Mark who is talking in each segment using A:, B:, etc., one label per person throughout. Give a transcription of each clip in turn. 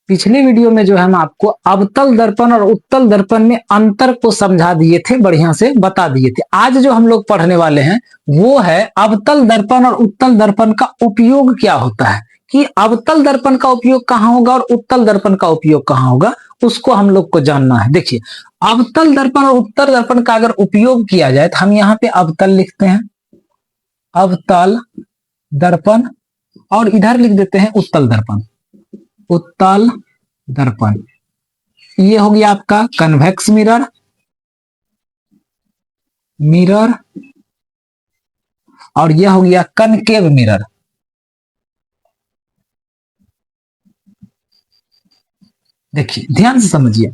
A: पिछले वीडियो में जो है हम आपको अवतल दर्पण और उत्तल दर्पण में अंतर को समझा दिए थे, बढ़िया से बता दिए थे। आज जो हम लोग पढ़ने वाले हैं वो है अवतल दर्पण और उत्तल दर्पण का उपयोग क्या होता है, कि अवतल दर्पण का उपयोग कहाँ होगा और उत्तल दर्पण का उपयोग कहाँ होगा, उसको हम लोग को जानना है। देखिए, अवतल दर्पण और उत्तल दर्पण का अगर उपयोग किया जाए तो हम यहाँ पे अवतल लिखते हैं, अवतल दर्पण, और इधर लिख देते हैं उत्तल दर्पण, उत्तल दर्पण। ये हो गया आपका कन्वेक्स मिरर, मिरर, और यह हो गया कनकेव मिरर। देखिए ध्यान से समझिए,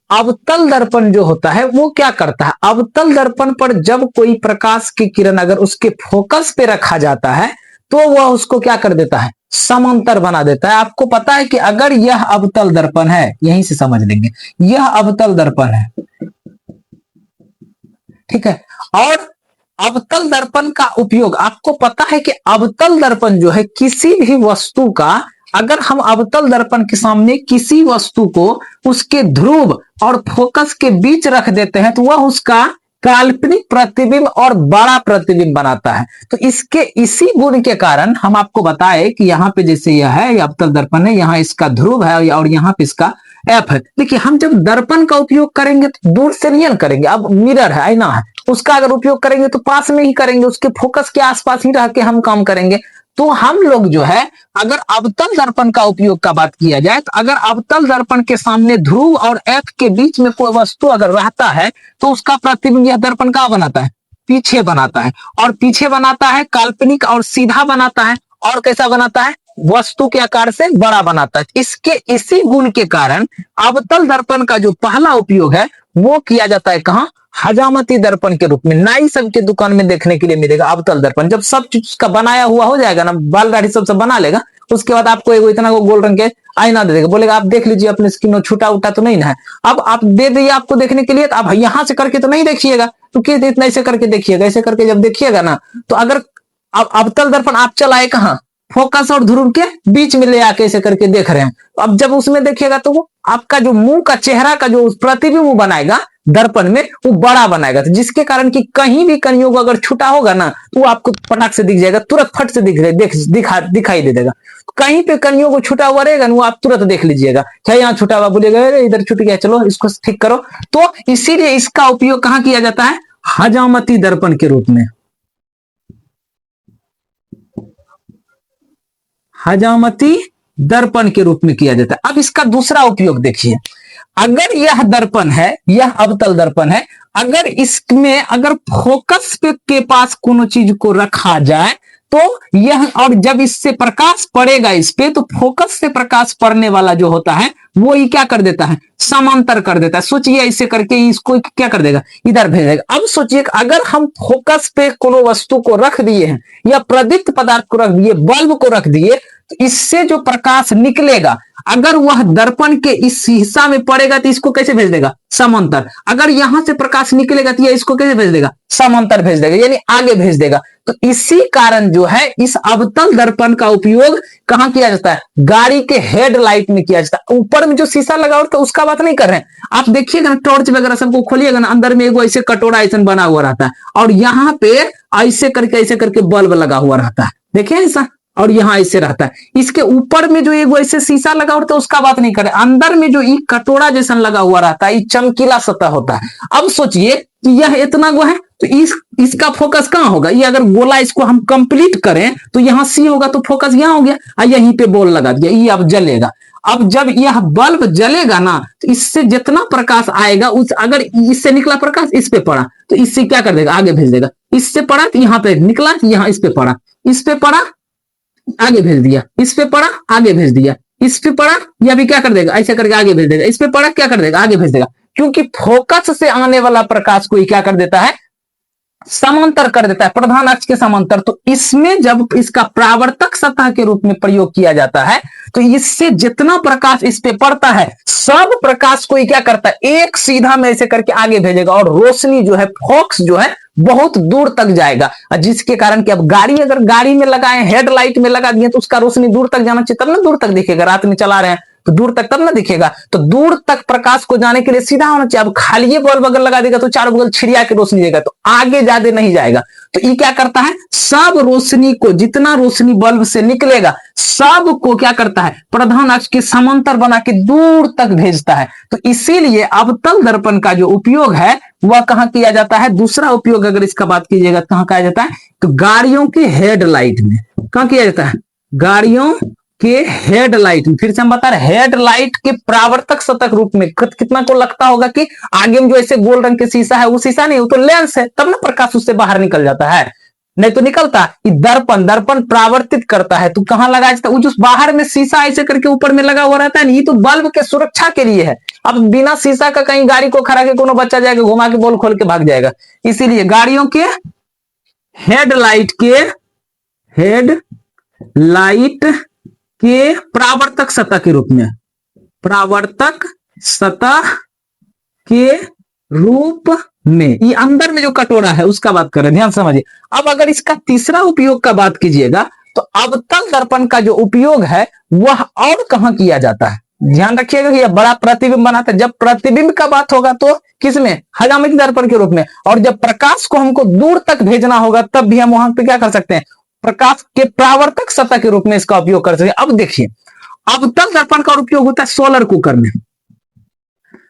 A: अवतल दर्पण जो होता है वो क्या करता है, अवतल दर्पण पर जब कोई प्रकाश की किरण अगर उसके फोकस पे रखा जाता है तो वह उसको क्या कर देता है, समांतर बना देता है। आपको पता है कि अगर यह अवतल दर्पण है, यहीं से समझ लेंगे, यह अवतल दर्पण है, ठीक है। और अवतल दर्पण का उपयोग आपको पता है कि अवतल दर्पण जो है किसी भी वस्तु का, अगर हम अवतल दर्पण के सामने किसी वस्तु को उसके ध्रुव और फोकस के बीच रख देते हैं तो वह उसका काल्पनिक प्रतिबिंब और बड़ा प्रतिबिंब बनाता है। तो इसके इसी गुण के कारण हम आपको बताए कि यहाँ पे जैसे यह है, यह अवतल दर्पण है, यहाँ इसका ध्रुव है और यहाँ पे इसका एफ है। देखिए, हम जब दर्पण का उपयोग करेंगे तो दूर से नहीं करेंगे। अब मिरर है, आईना है, उसका अगर उपयोग करेंगे तो पास में ही करेंगे, उसके फोकस के आसपास ही रह के हम काम करेंगे। तो हम लोग जो है, अगर अवतल दर्पण का उपयोग का बात किया जाए तो अगर अवतल दर्पण के सामने ध्रुव और एफ के बीच में कोई वस्तु अगर रहता है तो उसका प्रतिबिंब यह दर्पण का बनाता है, पीछे बनाता है, और पीछे बनाता है काल्पनिक और सीधा बनाता है, और कैसा बनाता है, वस्तु के आकार से बड़ा बनाता है। इसके इसी गुण के कारण अवतल दर्पण का जो पहला उपयोग है वो किया जाता है कहां, हजामती दर्पण के रूप में। नाई सब के दुकान में देखने के लिए मिलेगा अवतल दर्पण। जब सब चीज का बनाया हुआ हो जाएगा ना, बाल दाढ़ी सब बना लेगा, उसके बाद आपको एगो इतना को गोल रंग के आईना दे देगा, बोलेगा आप देख लीजिए अपने स्किन में छूटा उठा तो नहीं ना है। अब आप दे दिए आपको देखने के लिए, तो आप यहां से करके तो नहीं देखिएगा, तो किस इतना ऐसे करके देखिएगा, ऐसे करके जब देखिएगा ना, तो अगर अवतल दर्पण आप चलाए कहां, फोकस और ध्रुव के बीच में ले आके ऐसे करके देख रहे हैं, अब जब उसमें देखिएगा तो वो आपका जो मुंह का चेहरा का जो प्रतिबिंब बनाएगा दर्पण में वो बड़ा बनाएगा, तो जिसके कारण कि कहीं भी कनियों को अगर छूटा होगा ना तो वो आपको पटाख से दिख जाएगा, तुरंत फट से दिखाई दे देगा। कहीं पे कनियों को छूटा हुआ रहेगा ना, वो आप तुरंत देख लीजिएगा, क्या यहाँ छूटा हुआ, बोलिएगा इधर छूट गया, चलो इसको ठीक करो। तो इसीलिए इसका उपयोग कहाँ किया जाता है, हजामती दर्पण के रूप में, हजामती दर्पण के रूप में किया जाता है। अब इसका दूसरा उपयोग देखिए, अगर यह दर्पण है, यह अवतल दर्पण है, अगर इसमें अगर फोकस के पास कोनो चीज को रखा जाए तो यह, और जब इससे प्रकाश पड़ेगा इस पे, तो फोकस से प्रकाश पड़ने वाला जो होता है वो ही क्या कर देता है, समांतर कर देता है। सोचिए ऐसे करके इसको क्या कर देगा, इधर भेज देगा। अब सोचिए अगर हम फोकस पे कोनो वस्तु को रख दिए हैं या प्रदीप्त पदार्थ को रख दिए, बल्ब को रख दिए, तो इससे जो प्रकाश निकलेगा अगर वह दर्पण के इस हिस्सा में पड़ेगा तो इसको कैसे भेज देगा, समांतर। अगर यहां से प्रकाश निकलेगा तो यह इसको कैसे भेज देगा, समांतर भेज देगा, यानी आगे भेज देगा। तो इसी कारण जो है इस अवतल दर्पण का उपयोग कहां किया जाता है, गाड़ी के हेडलाइट में किया जाता है। ऊपर में जो शीशा लगा होता है उसका बात नहीं कर रहे हैं, आप देखिएगा ना, टॉर्च वगैरह सबको खोलिएगा ना, अंदर में एगो ऐसे कटोरा ऐसा बना हुआ रहता है, और यहाँ पे ऐसे करके बल्ब लगा हुआ रहता है, देखिए ऐसा, और यहाँ ऐसे रहता है। इसके ऊपर में जो एक ऐसे शीशा लगा होता है उसका बात नहीं करे, अंदर में जो एक कटोरा जैसा लगा हुआ रहता है, चमकीला सतह होता है। अब सोचिए कि यह इतना गो है तो इसका फोकस कहां होगा, ये अगर गोला इसको हम कंप्लीट करें तो यहाँ सी होगा, तो फोकस यहाँ हो गया, और यहीं पे बॉल लगा दिया, ये अब जलेगा। अब जब यह बल्ब जलेगा ना तो इससे जितना प्रकाश आएगा, उस अगर इससे निकला प्रकाश इस पे पड़ा तो इससे क्या कर देगा, आगे भेज देगा। इससे पड़ा तो यहाँ पे निकला, यहाँ इस पे पड़ा, इस पे पड़ा, आगे भेज दिया, इस पे पड़ा, आगे भेज दिया, इस पे पड़ा, या भी क्या कर देगा, ऐसे करके आगे भेज देगा, इस पे पड़ा, क्या कर देगा, आगे भेज देगा। क्योंकि फोकस से आने वाला प्रकाश को क्या कर देता है, समांतर कर देता है, प्रधान अक्ष के समांतर। तो इसमें जब इसका परावर्तक सतह के रूप में प्रयोग किया जाता है तो इससे जितना प्रकाश इस पे पड़ता है सब प्रकाश को क्या करता है, एक सीधा में ऐसे करके आगे भेजेगा, और रोशनी जो है, फोकस जो है बहुत दूर तक जाएगा, जिसके कारण कि अब गाड़ी अगर गाड़ी में लगाए, हेडलाइट में लगा दिए तो उसका रोशनी दूर तक जाना चाहिए, तब ना दूर तक दिखेगा। रात में चला रहे हैं तो दूर तक तब ना दिखेगा। तो दूर तक प्रकाश को जाने के लिए सीधा होना चाहिए। अब खाली बल्ब अगर लगा देगा तो चारों बगल छिड़िया के रोशनी देगा, तो आगे ज्यादा नहीं जाएगा। तो ये क्या करता है, सब रोशनी को, जितना रोशनी बल्ब से निकलेगा सब को क्या करता है, प्रधान अक्ष के समांतर बना के दूर तक भेजता है। तो इसीलिए अवतल दर्पण का जो उपयोग है वह कहां किया जाता है, दूसरा उपयोग अगर इसका बात कीजिएगा कहां किया जाता है, तो गाड़ियों के हेडलाइट में। कहां किया जाता है, गाड़ियों के हेडलाइट में। फिर से हम बता रहे हेडलाइट के परावर्तक सतह रूप में। कितना को लगता होगा कि आगे में जो ऐसे गोल रंग के शीशा है वो शीशा नहीं, वो तो लेंस है, तब ना प्रकाश उससे बाहर निकल जाता है, नहीं तो निकलता। दर्पण, दर्पण परावर्तित करता है, तो कहां लगाया जाता है, वो जो बाहर में शीशा ऐसे करके ऊपर में लगा हुआ रहता है ना, ये तो बल्ब के सुरक्षा के लिए है। अब बिना शीशा का कहीं गाड़ी को खड़ा के कोनो बच्चा जाएगा घुमा के बॉल खोल के भाग जाएगा। इसीलिए गाड़ियों के हेडलाइट के परावर्तक सतह के रूप में, परावर्तक सतह के रूप में, ये अंदर में जो कटोरा है उसका बात कर रहे हैं, ध्यान समझिए। अब अगर इसका तीसरा उपयोग का बात कीजिएगा तो अवतल दर्पण का जो उपयोग है वह और कहां किया जाता है, ध्यान रखिएगा कि यह बड़ा प्रतिबिंब बनाता है। जब प्रतिबिंब का बात होगा तो किसमें, हजामिती दर्पण के रूप में। और जब प्रकाश को हमको दूर तक भेजना होगा तब भी हम वहां पे क्या कर सकते हैं, प्रकाश के परावर्तक सतह के रूप में इसका उपयोग कर सकते हैं। अब देखिए अवतल दर्पण का उपयोग होता है सोलर कुकर में,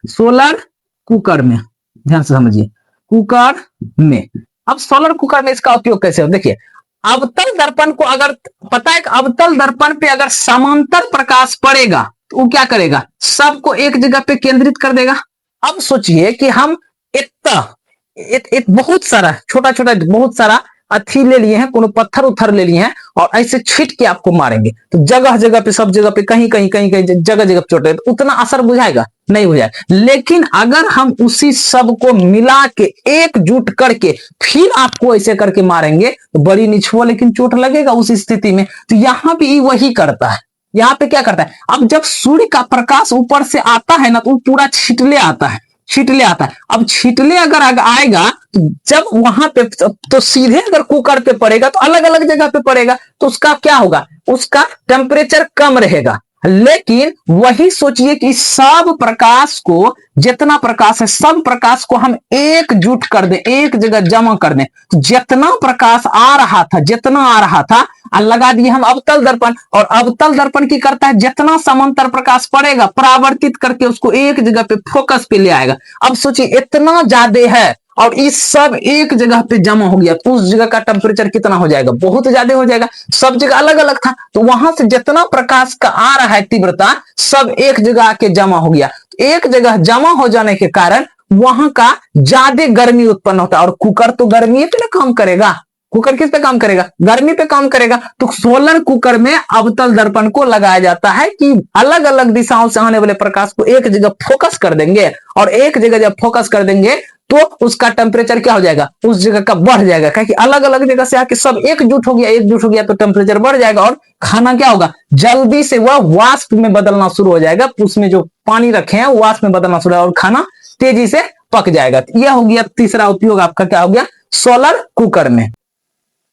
A: सोलर कुकर में, ध्यान से समझिए, कुकर में। अब सोलर कुकर में इसका उपयोग कैसे हो, देखिए अवतल दर्पण को अगर पता है कि अवतल दर्पण पे अगर समांतर प्रकाश पड़ेगा तो वो क्या करेगा, सबको एक जगह पे केंद्रित कर देगा। अब सोचिए कि हम एक बहुत सारा छोटा छोटा बहुत सारा अथी ले लिए हैं, कोनो पत्थर उथर ले लिए हैं और ऐसे छीट के आपको मारेंगे तो जगह जगह पे, सब जगह पे, कहीं कहीं कहीं कहीं जगह जगह पे चोट है, तो उतना असर बुझाएगा नहीं बुझाएगा। लेकिन अगर हम उसी सब को मिला के एकजुट करके फिर आपको ऐसे करके मारेंगे तो बड़ी निछुआ लेकिन चोट लगेगा उस स्थिति में। तो यहाँ पे वही करता है, यहाँ पे क्या करता है, अब जब सूर्य का प्रकाश ऊपर से आता है ना तो वो पूरा छिटले आता है, छिटले आता है। अब छिटले अगर आएगा तो जब वहां पे तो सीधे अगर कुकर पे पड़ेगा तो अलग अलग जगह पे पड़ेगा तो उसका क्या होगा, उसका टेम्परेचर कम रहेगा। लेकिन वही सोचिए कि सब प्रकाश को, जितना प्रकाश है सब प्रकाश को हम एकजुट कर दें, एक जगह जमा कर दें, तो जितना प्रकाश आ रहा था, जितना आ रहा था लगा दिए हम अवतल दर्पण। और अवतल दर्पण की करता है, जितना समांतर प्रकाश पड़ेगा परावर्तित करके उसको एक जगह पे फोकस पे ले आएगा। अब सोचिए इतना ज्यादा है और इस सब एक जगह पे जमा हो गया तो उस जगह का टेम्परेचर कितना हो जाएगा, बहुत ज्यादा हो जाएगा। सब जगह अलग अलग था तो वहां से जितना प्रकाश का आ रहा है तीव्रता सब एक जगह आके जमा हो गया। तो एक जगह जमा हो जाने के कारण वहां का ज्यादा गर्मी उत्पन्न होता है। और कुकर तो गर्मी पे ना काम करेगा, कुकर किस पे काम करेगा, गर्मी पे काम करेगा। तो सोलर कुकर में अवतल दर्पण को लगाया जाता है कि अलग अलग दिशाओं से आने वाले प्रकाश को एक जगह फोकस कर देंगे और एक जगह जब फोकस कर देंगे तो उसका टेम्परेचर क्या हो जाएगा, उस जगह का बढ़ जाएगा। क्योंकि अलग अलग जगह से आके सब एकजुट हो गया तो टेम्परेचर बढ़ जाएगा और खाना क्या होगा, जल्दी से वह वाष्प में बदलना शुरू हो जाएगा। उसमें जो पानी रखे हैं वाष्प में बदलना शुरू होगा और खाना तेजी से पक जाएगा। यह हो गया तीसरा उपयोग आपका, क्या हो गया, सोलर कुकर में।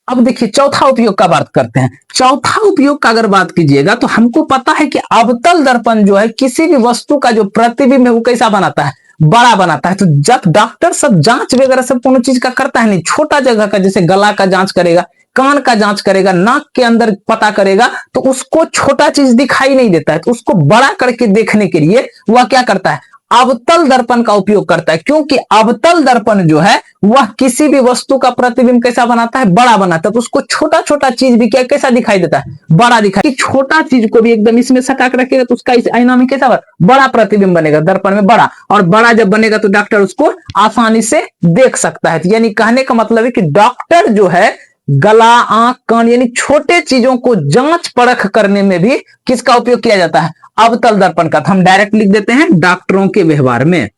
A: अब देखिए चौथा उपयोग का बात करते हैं। चौथा उपयोग का अगर बात कीजिएगा तो हमको पता है कि अवतल दर्पण जो है किसी भी वस्तु का जो प्रतिबिंब है वो कैसा बनाता है, बड़ा बनाता है। तो जब डॉक्टर सब जांच वगैरह सब कोनो चीज का करता है, नहीं छोटा जगह का, जैसे गला का जांच करेगा, कान का जांच करेगा, नाक के अंदर पता करेगा, तो उसको छोटा चीज दिखाई नहीं देता है, तो उसको बड़ा करके देखने के लिए वह क्या करता है, अवतल दर्पण का उपयोग करता है। क्योंकि अवतल दर्पण जो है वह किसी भी वस्तु का प्रतिबिंब कैसा बनाता है, बड़ा बनाता है। तो उसको छोटा छोटा चीज भी क्या कैसा दिखाई देता है, बड़ा दिखाई। छोटा चीज को भी एकदम इसमें सटा कर रखेगा तो उसका इस आईना में कैसा बड़ा प्रतिबिंब बनेगा, दर्पण में बड़ा। और बड़ा जब बनेगा तो डॉक्टर उसको आसानी से देख सकता है। यानी कहने का मतलब है कि डॉक्टर जो है गला, आंख, कान यानी छोटे चीजों को जांच परख करने में भी किसका उपयोग किया जाता है, अवतल दर्पण का। तो हम डायरेक्ट लिख देते हैं डॉक्टरों के व्यवहार में,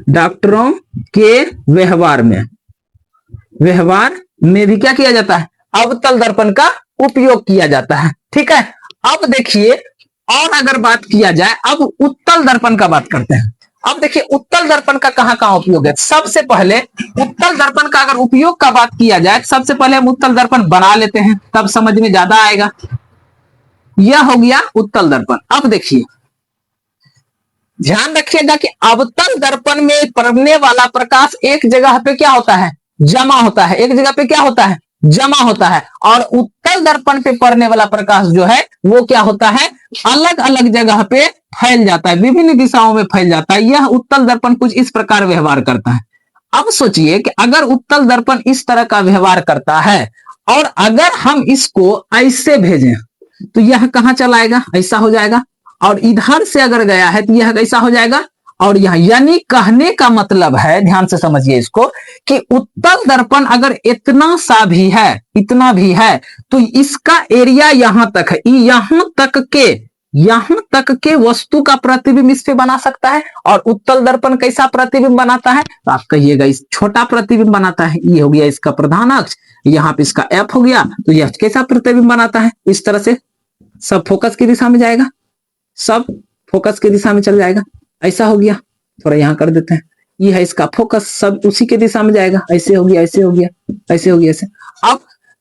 A: डॉक्टरों के व्यवहार में भी क्या किया जाता है, अवतल दर्पण का उपयोग किया जाता है। ठीक है, अब देखिए और अगर बात किया जाए, अब उत्तल दर्पण का बात करते हैं। अब देखिए उत्तल दर्पण का कहां उपयोग है। सबसे पहले उत्तल दर्पण का अगर उपयोग का बात किया जाए, सबसे पहले हम उत्तल दर्पण बना लेते हैं, तब समझ में ज्यादा आएगा। यह हो गया उत्तल दर्पण। अब देखिए, ध्यान रखिएगा कि अवतल दर्पण में पड़ने वाला प्रकाश एक जगह पे क्या होता है, जमा होता है, एक जगह पे क्या होता है, जमा होता है। और उत्तल दर्पण पे पड़ने वाला प्रकाश जो है वो क्या होता है, अलग अलग जगह पे फैल जाता है, विभिन्न दिशाओं में फैल जाता है। यह उत्तल दर्पण कुछ इस प्रकार व्यवहार करता है। अब सोचिए कि अगर उत्तल दर्पण इस तरह का व्यवहार करता है और अगर हम इसको ऐसे भेजें तो यह कहां चलाएगा, ऐसा हो जाएगा। और इधर से अगर गया है तो यह कैसा हो जाएगा, और यह यानी कहने का मतलब है, ध्यान से समझिए इसको, कि उत्तल दर्पण अगर इतना सा भी है, इतना भी है, तो इसका एरिया यहां तक है, यहां तक के वस्तु का प्रतिबिंब इस पे बना सकता है। और उत्तल दर्पण कैसा प्रतिबिंब बनाता है, तो आप कहिएगा इस छोटा प्रतिबिंब बनाता है। ये हो गया इसका प्रधान अक्ष, यहाँ पे इसका एफ हो गया, तो यह कैसा प्रतिबिंब बनाता है, इस तरह से सब फोकस की दिशा में जाएगा, सब फोकस की दिशा में चल जाएगा। ऐसा हो गया, थोड़ा यहां कर देते हैं, ये है इसका फोकस, सब उसी के दिशा में जाएगा। ऐसे हो गया, ऐसे हो गया, ऐसे हो गया, ऐसे। अब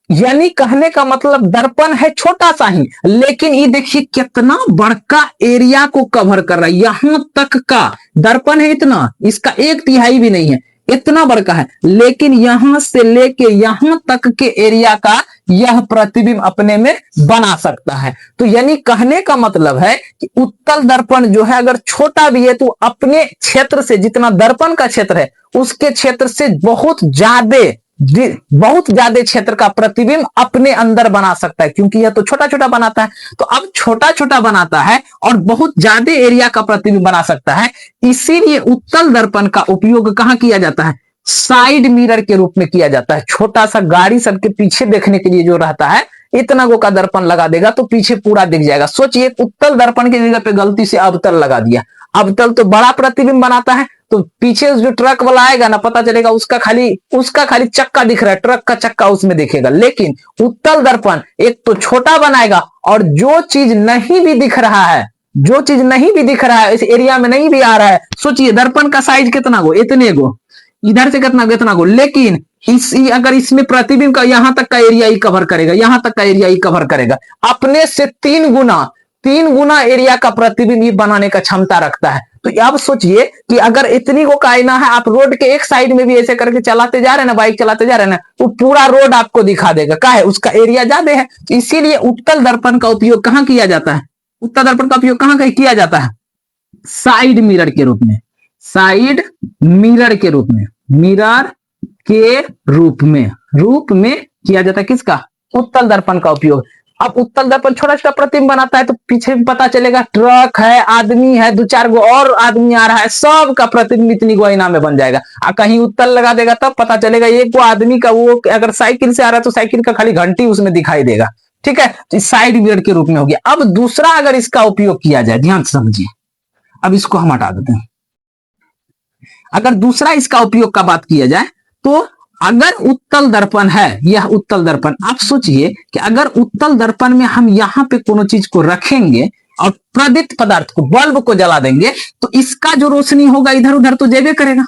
A: यानी कहने का मतलब दर्पण है छोटा सा ही, लेकिन ये देखिए कितना बड़का एरिया को कवर कर रहा है। यहां तक का दर्पण है इतना, इसका 1/3 भी नहीं है, इतना बड़का है, लेकिन यहां से लेके यहां तक के एरिया का यह प्रतिबिंब अपने में बना सकता है। तो यानी कहने का मतलब है कि उत्तल दर्पण जो है अगर छोटा भी है तो अपने क्षेत्र से, जितना दर्पण का क्षेत्र है उसके क्षेत्र से बहुत ज्यादा क्षेत्र का प्रतिबिंब अपने अंदर बना सकता है, क्योंकि यह तो छोटा छोटा बनाता है। तो अब छोटा छोटा बनाता है और बहुत ज्यादा एरिया का प्रतिबिंब बना सकता है, इसीलिए उत्तल दर्पण का उपयोग कहां किया जाता है, साइड मिरर के रूप में किया जाता है। छोटा सा गाड़ी सबके पीछे देखने के लिए जो रहता है, इतना गो का दर्पण लगा देगा तो पीछे पूरा दिख जाएगा। सोचिए, उत्तल दर्पण की जगह पे गलती से अवतल लगा दिया, अवतल तो बड़ा प्रतिबिंब बनाता है, तो पीछे जो ट्रक वाला आएगा ना, पता चलेगा उसका खाली चक्का दिख रहा है, ट्रक का चक्का उसमें दिखेगा। लेकिन उत्तल दर्पण एक तो छोटा बनाएगा, और जो चीज नहीं भी दिख रहा है, जो चीज नहीं भी दिख रहा है, इस एरिया में नहीं भी आ रहा है, सोचिए दर्पण का साइज कितना गो, इतने गो, इधर से कितना गो, लेकिन अगर इसमें प्रतिबिंब का यहां तक का एरिया ही कवर करेगा, यहां तक का एरिया ही कवर करेगा, अपने से 3 गुना एरिया का प्रतिबिंब ये बनाने का क्षमता रखता है। तो अब सोचिए कि अगर इतनी को कायना है, आप रोड के एक साइड में भी ऐसे करके चलाते जा रहे हैं ना, बाइक चलाते जा रहे हैं ना, तो पूरा रोड आपको दिखा देगा, क्या है, उसका एरिया ज्यादा है। तो इसीलिए उत्तल दर्पण का उपयोग कहां किया जाता है, उत्तल दर्पण का उपयोग कहां किया जाता है, साइड मिरर के रूप में, साइड मिरर के रूप में, मिरर के रूप में किया जाता है। किसका, उत्तल दर्पण का उपयोग। अब उत्तल दर्पण छोटा छोटा प्रतिबिंब बनाता है, तो पीछे पता चलेगा ट्रक है, आदमी है, 2-4 गो और आदमी आ रहा है, सब का प्रतिबिंब इतनी गो आईना में बन जाएगा। कहीं उत्तल लगा देगा तब पता चलेगा एक गो आदमी का, वो अगर साइकिल से आ रहा है तो साइकिल का खाली घंटी उसमें दिखाई देगा। ठीक है, तो साइड मिरर के रूप में हो गया। अब दूसरा अगर इसका उपयोग किया जाए, ध्यान से समझिए, अब इसको हम हटा देते हैं। अगर दूसरा इसका उपयोग का बात किया जाए, तो अगर उत्तल दर्पण है, यह उत्तल दर्पण, आप सोचिए कि अगर उत्तल दर्पण में हम यहां पे कोनो चीज को रखेंगे और प्रदीप्त पदार्थ को, बल्ब को जला देंगे, तो इसका जो रोशनी होगा इधर उधर तो जेबे करेगा,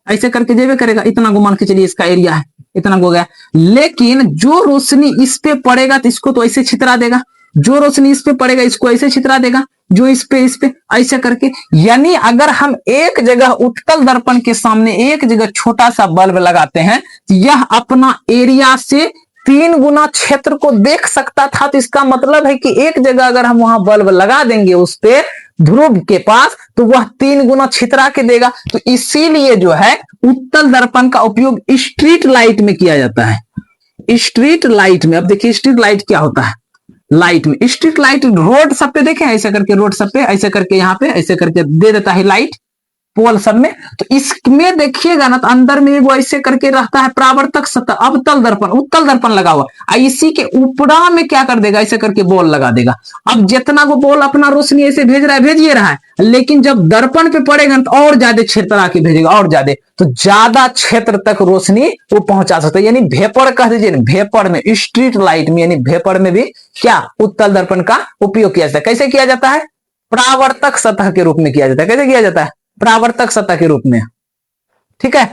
A: ऐसे करके जेबे करेगा। इतना को मान के चलिए इसका एरिया है, इतना हो गया। लेकिन जो रोशनी इस पे पड़ेगा तो इसको तो ऐसे छितरा देगा, जो रोशनी इस पे पड़ेगा इसको ऐसे छितरा देगा, जो इस पे ऐसे करके। यानी अगर हम एक जगह उत्तल दर्पण के सामने एक जगह छोटा सा बल्ब लगाते हैं, तो यह अपना एरिया से 3 गुना क्षेत्र को देख सकता था। तो इसका मतलब है कि एक जगह अगर हम वहां बल्ब लगा देंगे उस पे ध्रुव के पास, तो वह 3 गुना छितरा के देगा। तो इसीलिए जो है उत्तल दर्पण का उपयोग स्ट्रीट लाइट में किया जाता है। स्ट्रीट लाइट में, अब देखिए स्ट्रीट लाइट क्या होता है, लाइट में, स्ट्रीट लाइट रोड सब पे देखें, ऐसे करके रोड सब पे ऐसे करके यहाँ पे ऐसे करके दे देता है लाइट, पोल सब में। तो इसमें देखिएगा ना, तो अंदर में वो ऐसे करके रहता है परावर्तक सतह, अवतल दर्पण, उत्तल दर्पण लगा हुआ, इसी के ऊपरा में क्या कर देगा, ऐसे करके बॉल लगा देगा। अब जितना वो बॉल अपना रोशनी ऐसे भेज रहा है, भेजिए रहा है, लेकिन जब दर्पण पे पड़ेगा तो और ज्यादा क्षेत्र आके भेजेगा, और ज्यादा, तो ज्यादा क्षेत्र तक रोशनी वो पहुंचा सकता है। यानी भेपर कह दीजिए, भेपर में, स्ट्रीट लाइट में, यानी भेपर में भी क्या उत्तल दर्पण का उपयोग किया जाता है। कैसे किया जाता है, परावर्तक सतह के रूप में किया जाता है। कैसे किया जाता है, परावर्तक सतह के रूप में। ठीक है,